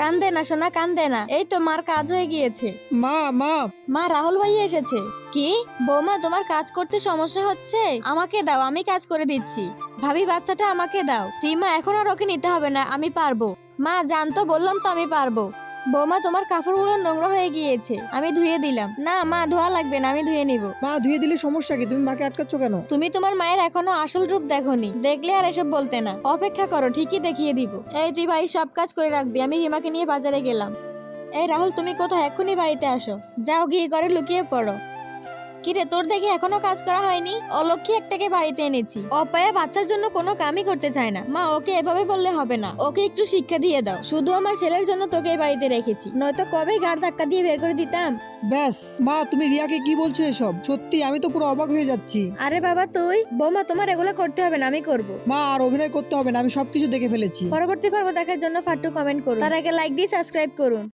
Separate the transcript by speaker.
Speaker 1: কান্দে না সোনা, কান্দে না, এই তো মার কাজ হয়ে গিয়েছে।
Speaker 2: মা মা
Speaker 1: মা, রাহুল ভাই এসেছে। কি বৌমা, তোমার কাজ করতে সমস্যা হচ্ছে? আমাকে দাও, আমি কাজ করে দিচ্ছি। ভাবি, বাচ্চাটা আমাকে দাও। রিমা, এখন আর ওকে নিতে হবে না, আমি পারবো। মা জানতো, বললাম তো আমি পারবো। বৌমা, তোমার কাপড়গুলো নোংরা হয়ে গিয়েছে, আমি ধুয়ে দিলাম। না মা, ধোয়া লাগবে না, আমি ধুয়ে নিব।
Speaker 2: মা ধুয়ে দিলে সমস্যা কি? তুমি মাকে আটকাচ্ছ কেন?
Speaker 1: তুমি তোমার মায়ের এখনো আসল রূপ দেখোনি, দেখলে আর এসব বলতে না। অপেক্ষা করো, ঠিকই দেখিয়ে দিব। এই তুই ভাই সব কাজ করে রাখবি, আমি রিমাকে নিয়ে বাজারে গেলাম। এই রাহুল, তুমি কোথায়? এক্ষুনি বাড়িতে আসো। যাও, গিয়ে ঘরে লুকিয়ে পড়ো। কিরে, তোর দেখি এখনো কাজ করা হয়নি? অলক্ষী একটাকে বাড়িতে এনেছি, অপায়া বাচ্চার জন্য কোনো কামই করতে চায় না। মা, ওকে এভাবে বললে হবে না, ওকে একটু শিক্ষা দিয়ে দাও। শুধু আমার ছেলের জন্য তোকে এই বাড়িতে রেখেছি, নয়তো কবে ঘাড় ধাক্কা দিয়ে বের করে দিতাম।
Speaker 2: ব্যাস মা, তুমি রিয়াকে কি বলছো এসব? সত্যি আমি তো পুরো অবাক হয়ে যাচ্ছি।
Speaker 1: আরে বাবা তুই, বৌমা তোমার এগুলো করতে হবে না, আমি করব।
Speaker 2: মা আর অভিনয় করতে হবে না, আমি সবকিছু দেখে ফেলেছি।
Speaker 1: পরবর্তী পর্ব দেখার জন্য ফাট্টু কমেন্ট করুন, তার আগে লাইক দিয়ে সাবস্ক্রাইব করুন।